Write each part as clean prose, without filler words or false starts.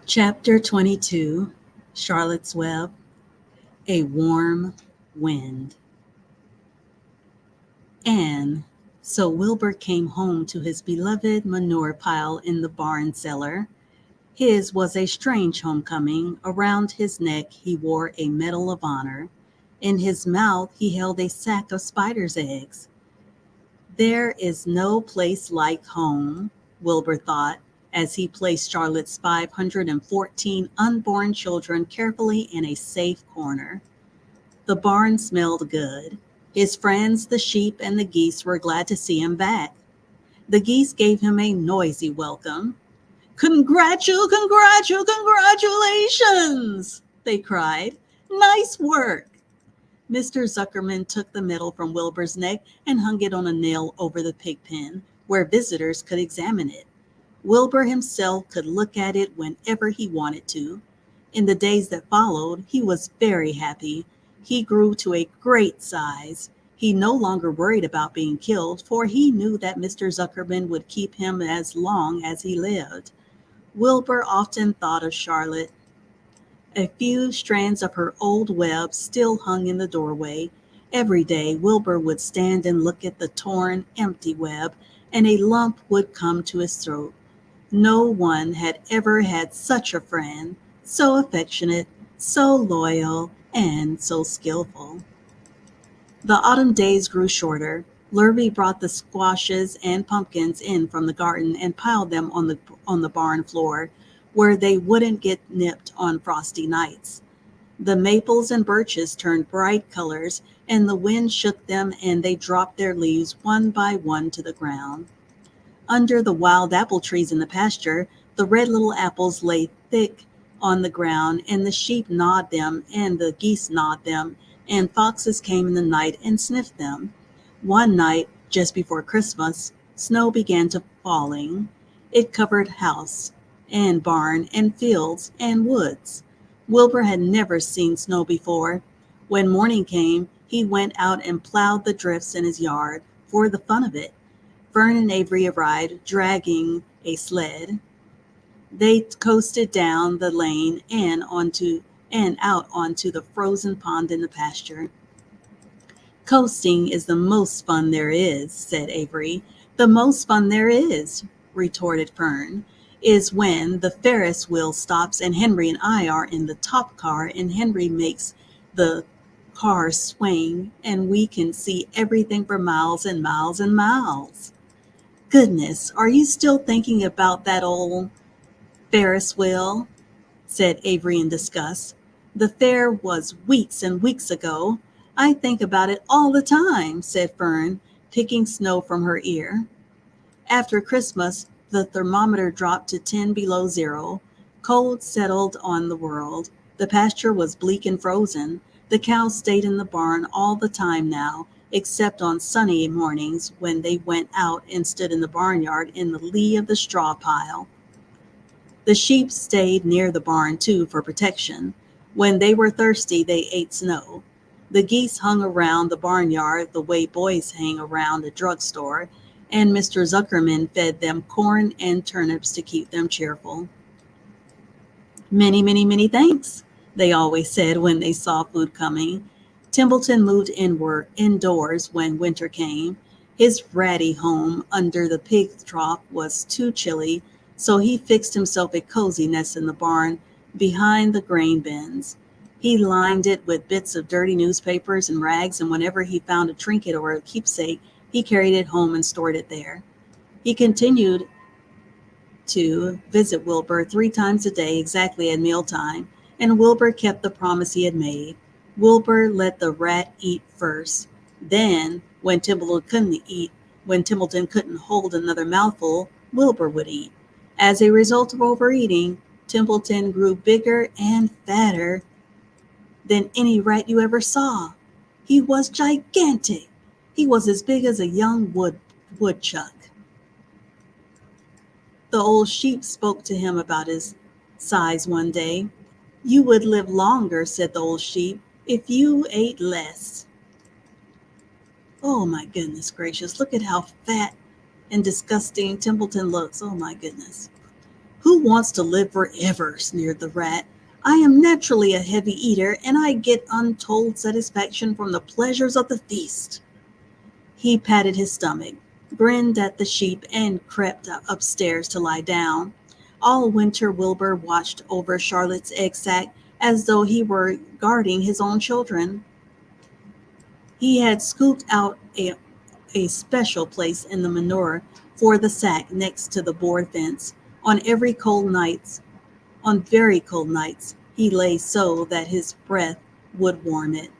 Chapter 22, Charlotte's Web, A Warm Wind. And so Wilbur came home to his beloved manure pile in the barn cellar. His was a strange homecoming. Around his neck he wore a medal of honor. In his mouth he held a sack of spider's eggs. There is no place like home, Wilbur thought, as he placed Charlotte's 514 unborn children carefully in a safe corner. The barn smelled good. His friends, the sheep and the geese, were glad to see him back. The geese gave him a noisy welcome. Congratulations, they cried. Nice work. Mr. Zuckerman took the medal from Wilbur's neck and hung it on a nail over the pig pen, where visitors could examine it. Wilbur himself could look at it whenever he wanted to. In the days that followed, he was very happy. He grew to a great size. He no longer worried about being killed, for he knew that Mr. Zuckerman would keep him as long as he lived. Wilbur often thought of Charlotte. A few strands of her old web still hung in the doorway. Every day, Wilbur would stand and look at the torn, empty web, and a lump would come to his throat. No one had ever had such a friend, so affectionate, so loyal, and so skillful. The autumn days grew shorter. Lurvy brought the squashes and pumpkins in from the garden and piled them on the barn floor, where they wouldn't get nipped on frosty nights. The maples and birches turned bright colors, and the wind shook them and they dropped their leaves one by one to the ground. Under the wild apple trees in the pasture, the red little apples lay thick on the ground, and the sheep gnawed them, and the geese gnawed them, and foxes came in the night and sniffed them. One night, just before Christmas, snow began to falling. It covered house and barn and fields and woods. Wilbur had never seen snow before. When morning came, he went out and plowed the drifts in his yard for the fun of it. Fern and Avery arrived, dragging a sled. They coasted down the lane and out onto the frozen pond in the pasture. Coasting is the most fun there is, said Avery. The most fun there is, retorted Fern, is when the Ferris wheel stops and Henry and I are in the top car and Henry makes the car swing and we can see everything for miles and miles and miles. Goodness, are you still thinking about that old Ferris wheel? Said Avery in disgust. The fair was weeks and weeks ago. I think about it all the time, said Fern, picking snow from her ear. After Christmas, the thermometer dropped to 10 below zero. Cold settled on the world. The pasture was bleak and frozen. The cows stayed in the barn all the time now, except on sunny mornings when they went out and stood in the barnyard in the lee of the straw pile. The sheep stayed near the barn, too, for protection. When they were thirsty, they ate snow. The geese hung around the barnyard the way boys hang around a drugstore, and Mr. Zuckerman fed them corn and turnips to keep them cheerful. Many, many, many thanks, they always said when they saw food coming. Templeton moved indoors when winter came. His ratty home under the pig trough was too chilly, so he fixed himself a cozy nest in the barn behind the grain bins. He lined it with bits of dirty newspapers and rags, and whenever he found a trinket or a keepsake, he carried it home and stored it there. He continued to visit Wilbur 3 times a day, exactly at mealtime, and Wilbur kept the promise he had made. Wilbur let the rat eat first. Then, when Templeton couldn't hold another mouthful, Wilbur would eat. As a result of overeating, Templeton grew bigger and fatter than any rat you ever saw. He was gigantic. He was as big as a young woodchuck. The old sheep spoke to him about his size one day. You would live longer, said the old sheep, if you ate less. Oh my goodness gracious, look at how fat and disgusting Templeton looks. Oh my goodness. Who wants to live forever? Sneered the rat. I am naturally a heavy eater, and I get untold satisfaction from the pleasures of the feast. He patted his stomach, grinned at the sheep, and crept upstairs to lie down. All winter Wilbur watched over Charlotte's egg sack as though he were guarding his own children. He had scooped out a special place in the manure for the sack next to the board fence. On every cold nights, on very cold nights, he lay so that his breath would warm it.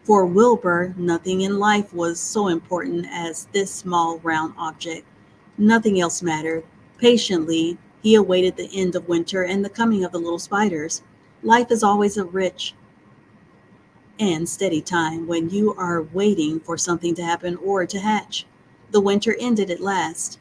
For Wilbur, nothing in life was so important as this small round object. Nothing else mattered. Patiently, he awaited the end of winter and the coming of the little spiders. Life is always a rich and steady time when you are waiting for something to happen or to hatch. The winter ended at last.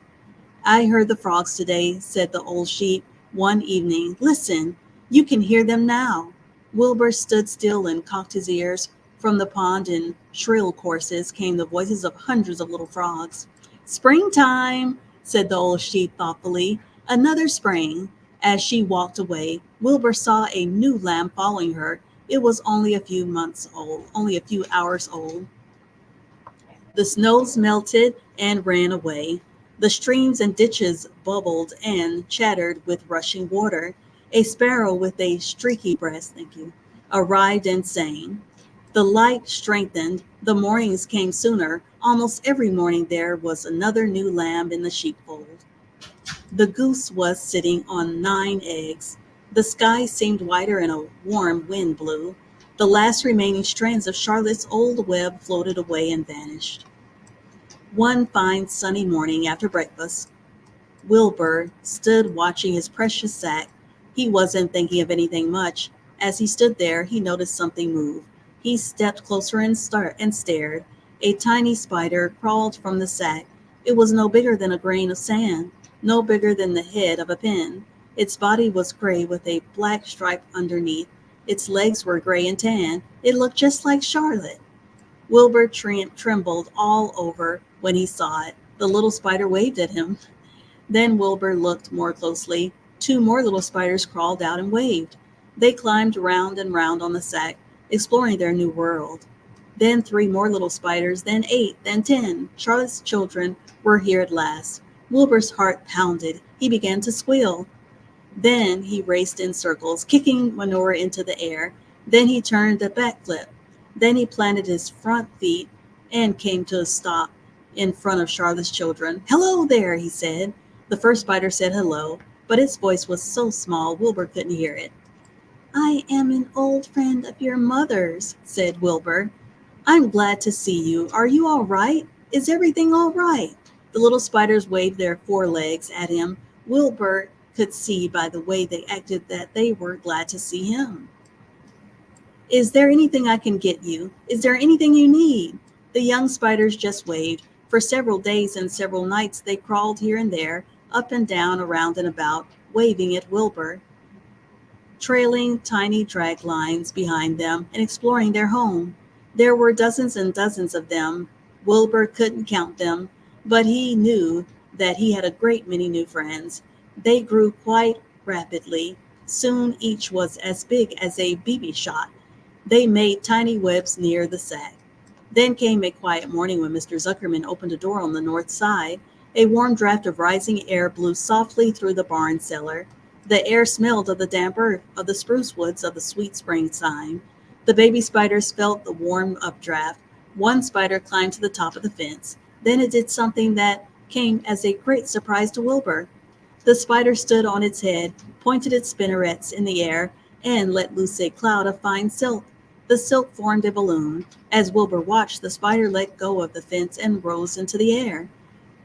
I heard the frogs today, said the old sheep one evening. Listen, you can hear them now. Wilbur stood still and cocked his ears. From the pond in shrill choruses came the voices of hundreds of little frogs. Springtime, said the old sheep thoughtfully. Another spring. As she walked away, Wilbur saw a new lamb following her. It was only a few hours old. The snows melted and ran away. The streams and ditches bubbled and chattered with rushing water. A sparrow with a streaky breast, arrived and sang. The light strengthened. The mornings came sooner. Almost every morning there was another new lamb in the sheepfold. The goose was sitting on 9 eggs. The sky seemed whiter and a warm wind blew. The last remaining strands of Charlotte's old web floated away and vanished. One fine sunny morning after breakfast, Wilbur stood watching his precious sack. He wasn't thinking of anything much. As he stood there, he noticed something move. He stepped closer and stared. A tiny spider crawled from the sack. It was no bigger than a grain of sand, no bigger than the head of a pin. Its body was gray with a black stripe underneath. Its legs were gray and tan. It looked just like Charlotte. Wilbur trembled all over when he saw it. The little spider waved at him. Then Wilbur looked more closely. 2 more little spiders crawled out and waved. They climbed round and round on the sack, exploring their new world. Then 3 more little spiders, then 8, then 10. Charlotte's children were here at last. Wilbur's heart pounded. He began to squeal. Then he raced in circles, kicking manure into the air. Then he turned a backflip. Then he planted his front feet and came to a stop in front of Charlotte's children. Hello there, he said. The first spider said hello, but its voice was so small Wilbur couldn't hear it. I am an old friend of your mother's, said Wilbur. I'm glad to see you. Are you all right? Is everything all right? The little spiders waved their forelegs at him. Wilbur could see by the way they acted that they were glad to see him. Is there anything I can get you? Is there anything you need? The young spiders just waved. For several days and several nights they crawled here and there, up and down, around and about, waving at Wilbur, trailing tiny drag lines behind them and exploring their home. There were dozens and dozens of them. Wilbur couldn't count them, but he knew that he had a great many new friends. They grew quite rapidly. Soon each was as big as a BB shot. They made tiny webs near the sack. Then came a quiet morning when Mr. Zuckerman opened a door on the north side. A warm draft of rising air blew softly through the barn cellar. The air smelled of the damp earth, of the spruce woods, of the sweet springtime. The baby spiders felt the warm updraft. One spider climbed to the top of the fence. Then it did something that came as a great surprise to Wilbur. The spider stood on its head, pointed its spinnerets in the air, and let loose a cloud of fine silk. The silk formed a balloon. As Wilbur watched, the spider let go of the fence and rose into the air.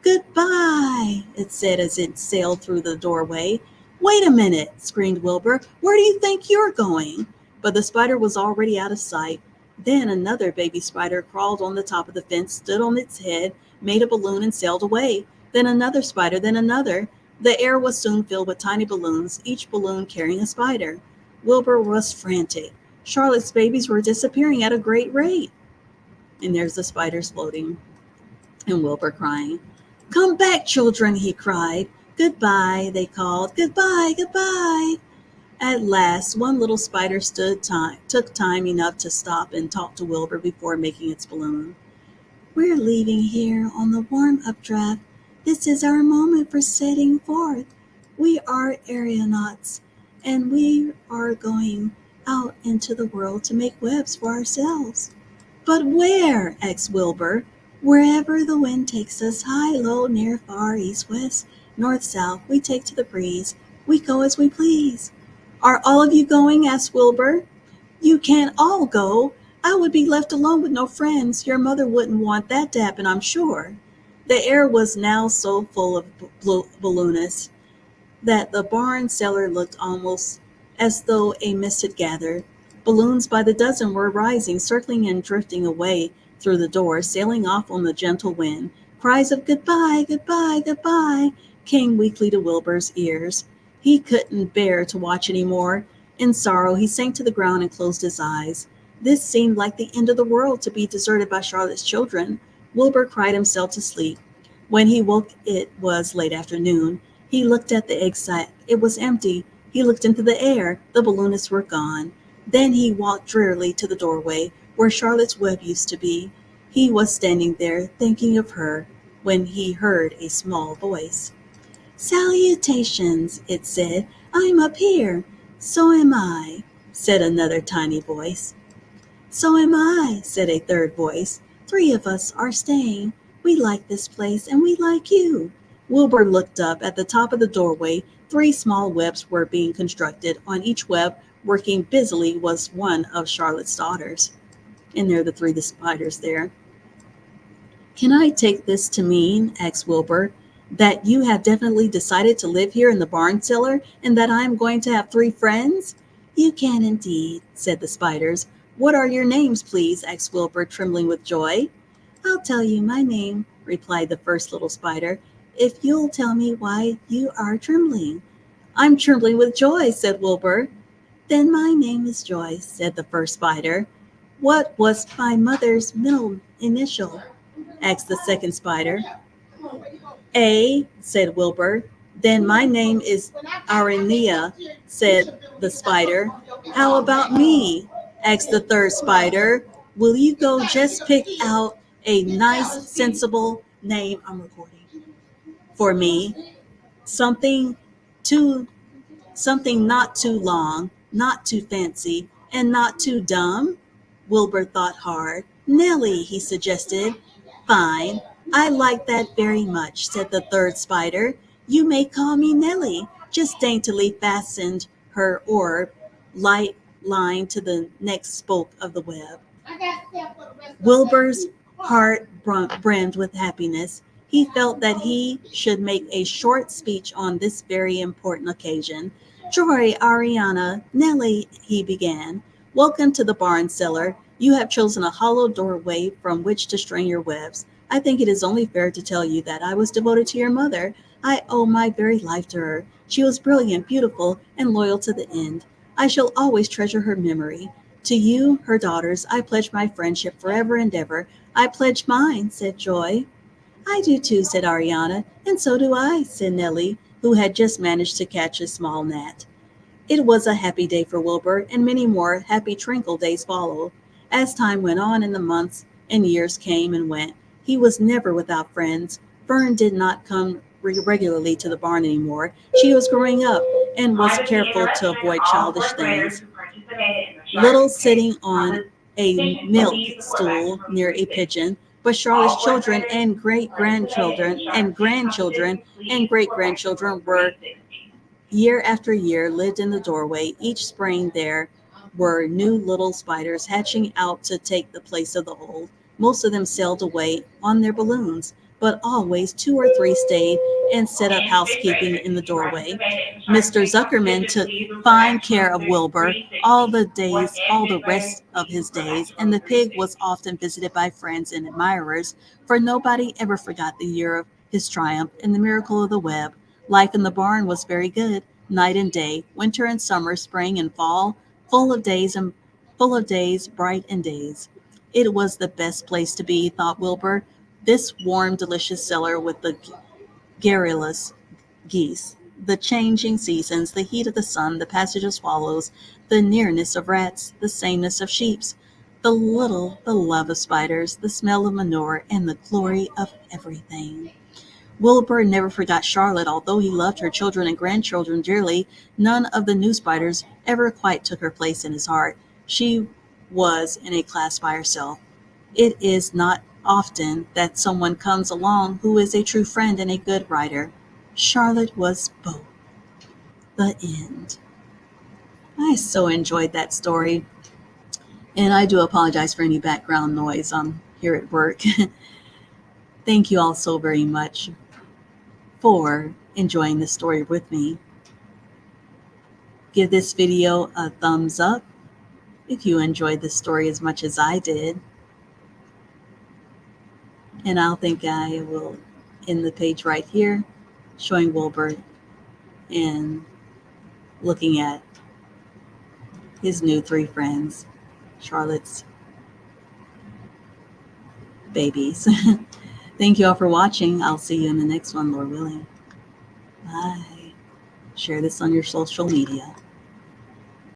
Goodbye, it said as it sailed through the doorway. Wait a minute, screamed Wilbur. Where do you think you're going? But the spider was already out of sight. Then another baby spider crawled on the top of the fence, stood on its head, made a balloon and sailed away. Then another spider, then another. The air was soon filled with tiny balloons, each balloon carrying a spider. Wilbur was frantic. Charlotte's babies were disappearing at a great rate. And there's the spiders floating, and Wilbur crying. Come back, children, he cried. Goodbye, they called. Goodbye, goodbye. At last, one little spider took time enough to stop and talk to Wilbur before making its balloon. We're leaving here on the warm updraft. This is our moment for setting forth. We are aeronauts, and we are going out into the world to make webs for ourselves. But where? Asked Wilbur. Wherever the wind takes us, high, low, near, far, east, west, north, south, we take to the breeze. We go as we please. Are all of you going? Asked Wilbur. You can't all go. I would be left alone with no friends. Your mother wouldn't want that to happen, I'm sure. The air was now so full of balloonists that the barn cellar looked almost as though a mist had gathered. Balloons by the dozen were rising, circling and drifting away through the door, sailing off on the gentle wind. Cries of goodbye, goodbye, goodbye came weakly to Wilbur's ears. He couldn't bear to watch any more. In sorrow, he sank to the ground and closed his eyes. This seemed like the end of the world, to be deserted by Charlotte's children. Wilbur cried himself to sleep. When he woke, it was late afternoon. He looked at the egg sack. It was empty. He looked into the air. The balloonists were gone. Then he walked drearily to the doorway where Charlotte's web used to be. He was standing there, thinking of her, when he heard a small voice. Salutations, it said. I'm up here. So am I, said another tiny voice. So am I, said a third voice. 3 of us are staying. We like this place and we like you. Wilbur looked up. At the top of the doorway, 3 small webs were being constructed. On each web, working busily, was one of Charlotte's daughters. And there are the spiders there. Can I take this to mean, asked Wilbur, that you have definitely decided to live here in the barn cellar and that I am going to have 3 friends? You can indeed, said the spiders. What are your names, please? Asked Wilbur, trembling with joy. I'll tell you my name, replied the first little spider, if you'll tell me why you are trembling. I'm trembling with joy, said Wilbur. Then my name is Joyce, said the first spider. What was my mother's middle initial? Asked the second spider. A, said Wilbur. Then my name is Aranea, said the spider. How about me? Asked the third spider. Will you go just pick out a nice, sensible name, I'm recording, for me? Something not too long, not too fancy, and not too dumb? Wilbur thought hard. Nellie, he suggested. Fine. I like that very much, said the third spider. You may call me Nellie. Just daintily fastened her orb, light line to the next spoke of the web. Wilbur's heart brimmed with happiness. He felt that he should make a short speech on this very important occasion. Joy, Ariana, Nellie, he began. Welcome to the barn cellar. You have chosen a hollow doorway from which to string your webs. I think it is only fair to tell you that I was devoted to your mother. I owe my very life to her. She was brilliant, beautiful, and loyal to the end. I shall always treasure her memory. To you, her daughters, I pledge my friendship forever and ever. I pledge mine, said Joy. I do too, said Ariana. And so do I, said Nellie, who had just managed to catch a small gnat. It was a happy day for Wilbur, and many more happy, tranquil days followed. As time went on and the months and years came and went, he was never without friends. Fern did not come regularly to the barn anymore. She was growing up and was careful to avoid childish things. Little sitting on a milk stool near a pigeon, but Charlotte's children and great-grandchildren and grandchildren and great-grandchildren were year after year lived in the doorway. Each spring there were new little spiders hatching out to take the place of the old. Most of them sailed away on their balloons, but always 2 or 3 stayed and set up housekeeping in the doorway. Mr. Zuckerman took fine care of Wilbur all the rest of his days, and the pig was often visited by friends and admirers, for nobody ever forgot the year of his triumph and the miracle of the web. Life in the barn was very good, night and day, winter and summer, spring and fall, full of days, bright and days. It was the best place to be, thought Wilbur, this warm, delicious cellar with the garrulous geese, the changing seasons, the heat of the sun, the passage of swallows, the nearness of rats, the sameness of sheeps, the love of spiders, the smell of manure, and the glory of everything. Wilbur never forgot Charlotte. Although he loved her children and grandchildren dearly, none of the new spiders ever quite took her place in his heart. She was in a class by herself. It is not often that someone comes along who is a true friend and a good writer. Charlotte was both. The end. I so enjoyed that story, and I do apologize for any background noise. I'm here at work. Thank you all so very much for enjoying this story with me. Give this video a thumbs up if you enjoyed this story as much as I did. And I think I will end the page right here, showing Wilbur and looking at his new 3 friends, Charlotte's babies. Thank you all for watching. I'll see you in the next one, Lord willing. Bye. Share this on your social media.